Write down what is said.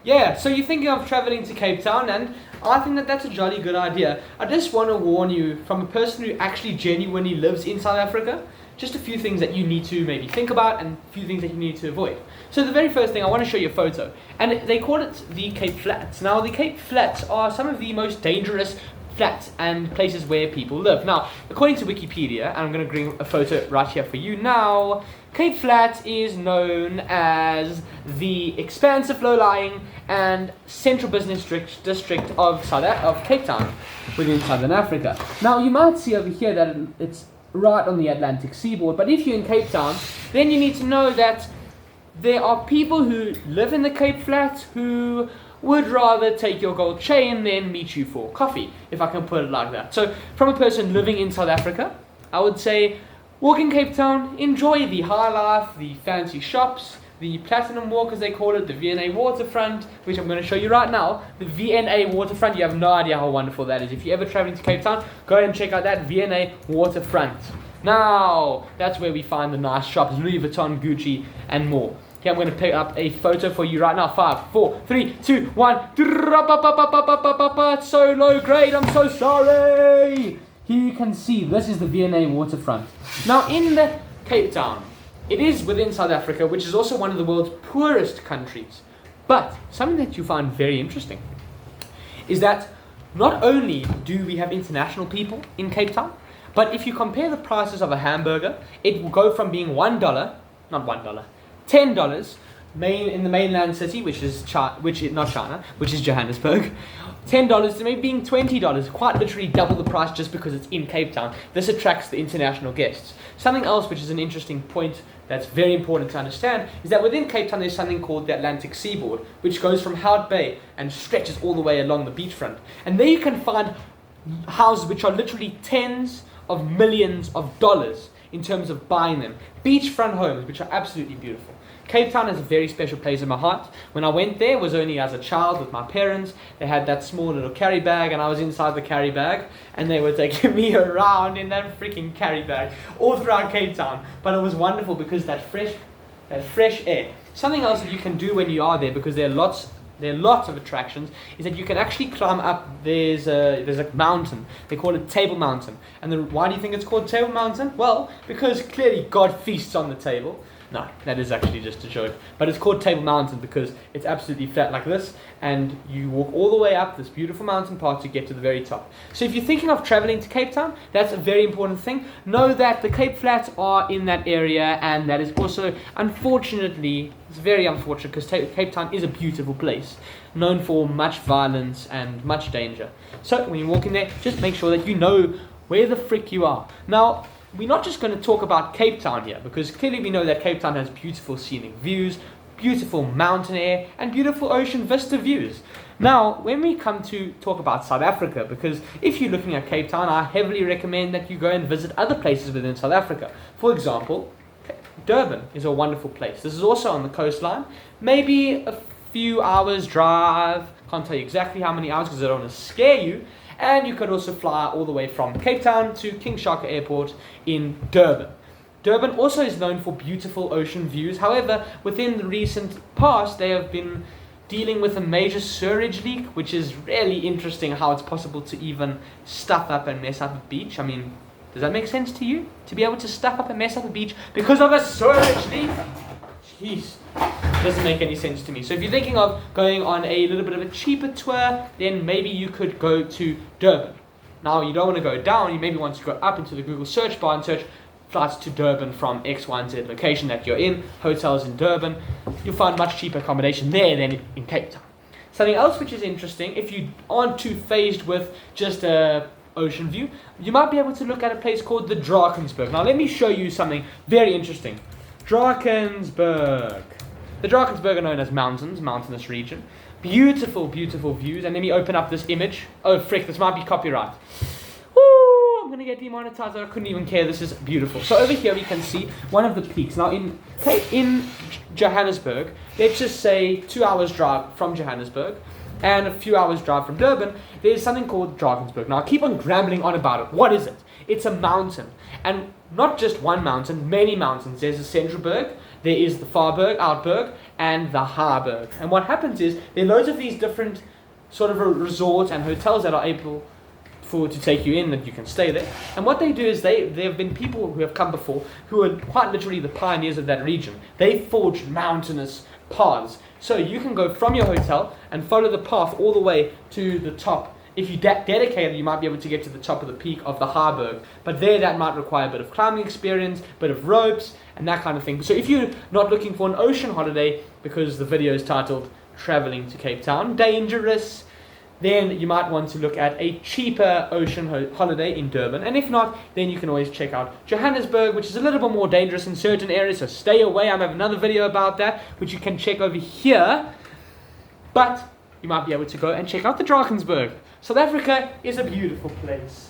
Yeah, so you're thinking of traveling to Cape Town, and I think that that's a jolly good idea. I just want to warn you, from a person who actually genuinely lives in South Africa, just a few things that you need to maybe think about and a few things that you need to avoid. So the very first thing, I want to show you a photo, and they call it the Cape Flats. Now, the Cape Flats are some of the most dangerous flats and places where people live. Now, according to Wikipedia, and I'm going to bring a photo right here for you now, Cape Flats is known as the expansive, low-lying and central business district of Cape Town within Southern Africa. Now, you might see over here that it's right on the Atlantic seaboard, but if you're in Cape Town, then you need to know that there are people who live in the Cape Flats who would rather take your gold chain than meet you for coffee, if I can put it like that. So, from a person living in South Africa, I would say, walk in Cape Town, enjoy the high life, the fancy shops, the Platinum Walk as they call it, the V&A Waterfront, which I'm going to show you right now. The V&A Waterfront, you have no idea how wonderful that is. If you're ever traveling to Cape Town, go ahead and check out that V&A Waterfront. Now, that's where we find the nice shops, Louis Vuitton, Gucci, and more. Okay, I'm going to pick up a photo for you right now. 5, 4, 3, 2, 1. It's so low grade, I'm so sorry. Here you can see, this is the V&A Waterfront. Now, in the Cape Town, it is within South Africa, which is also one of the world's poorest countries. But something that you find very interesting is that not only do we have international people in Cape Town, but if you compare the prices of a hamburger, it will go from being $10 in the mainland city, which is Johannesburg, $10 to maybe being $20, quite literally double the price just because it's in Cape Town. This attracts the international guests. Something else which is an interesting point that's very important to understand is that within Cape Town there's something called the Atlantic Seaboard, which goes from Hout Bay and stretches all the way along the beachfront. And there you can find houses which are literally tens of millions of dollars in terms of buying them. Beachfront homes, which are absolutely beautiful. Cape Town is a very special place in my heart. When I went there, it was only as a child with my parents. They had that small little carry bag, and I was inside the carry bag, and they were taking me around in that freaking carry bag all throughout Cape Town. But it was wonderful because that fresh air. Something else that you can do when you are there, because there are lots of attractions, is that you can actually climb up. There's a mountain. They call it Table Mountain. And why do you think it's called Table Mountain? Well, because clearly God feasts on the table. No, that is actually just a joke. But it's called Table Mountain because it's absolutely flat like this, and you walk all the way up this beautiful mountain path to get to the very top. So if you're thinking of traveling to Cape Town, that's a very important thing. Know that the Cape Flats are in that area, and that is also, unfortunately, it's very unfortunate because Cape Town is a beautiful place, known for much violence and much danger. So when you walk in there, just make sure that you know where the frick you are. Now, we're not just going to talk about Cape Town here, because clearly we know that Cape Town has beautiful scenic views, beautiful mountain air, and beautiful ocean vista views. Now, when we come to talk about South Africa, because if you're looking at Cape Town, I heavily recommend that you go and visit other places within South Africa. For example, Durban is a wonderful place. This is also on the coastline, maybe a few hours drive. Can't tell you exactly how many hours because I don't want to scare you. And you could also fly all the way from Cape Town to King Shaka Airport in Durban. Durban also is known for beautiful ocean views. However, within the recent past, they have been dealing with a major sewage leak, which is really interesting how it's possible to even stuff up and mess up a beach. I mean, does that make sense to you? To be able to stuff up and mess up a beach because of a sewage leak? Jeez. Doesn't make any sense to me. So if you're thinking of going on a little bit of a cheaper tour, then maybe you could go to Durban. Now, you don't want to go down, you maybe want to go up into the Google search bar and search flights to Durban from X, Y, and Z location that you're in, hotels in Durban. You'll find much cheaper accommodation there than in Cape Town. Something else which is interesting, if you aren't too phased with just a ocean view, you might be able to look at a place called the Drakensberg. Now, let me show you something very interesting. Drakensberg. The Drakensberg are known as mountains, mountainous region. Beautiful, beautiful views. And let me open up this image. Oh, frick, this might be copyright. Woo, I'm going to get demonetized. I couldn't even care. This is beautiful. So over here we can see one of the peaks. Now, in Johannesburg, let's just say 2 hours drive from Johannesburg and a few hours drive from Durban, there's something called Drakensberg. Now, I keep on rambling on about it. What is it? It's a mountain. And not just one mountain, many mountains. There's the Centralberg, there is the Farberg, Outberg, and the Harburg. And what happens is there are loads of these different sort of resorts and hotels that are able to take you in, that you can stay there. And what they do is there have been people who have come before who are quite literally the pioneers of that region. They forged mountainous paths. So you can go from your hotel and follow the path all the way to the top. If you dedicated, you might be able to get to the top of the peak of the Harburg. But there, that might require a bit of climbing experience, a bit of ropes, and that kind of thing. So if you're not looking for an ocean holiday, because the video is titled Traveling to Cape Town, Dangerous, then you might want to look at a cheaper ocean holiday in Durban. And if not, then you can always check out Johannesburg, which is a little bit more dangerous in certain areas, so stay away. I have another video about that, which you can check over here. But you might be able to go and check out the Drakensberg. South Africa is a beautiful place.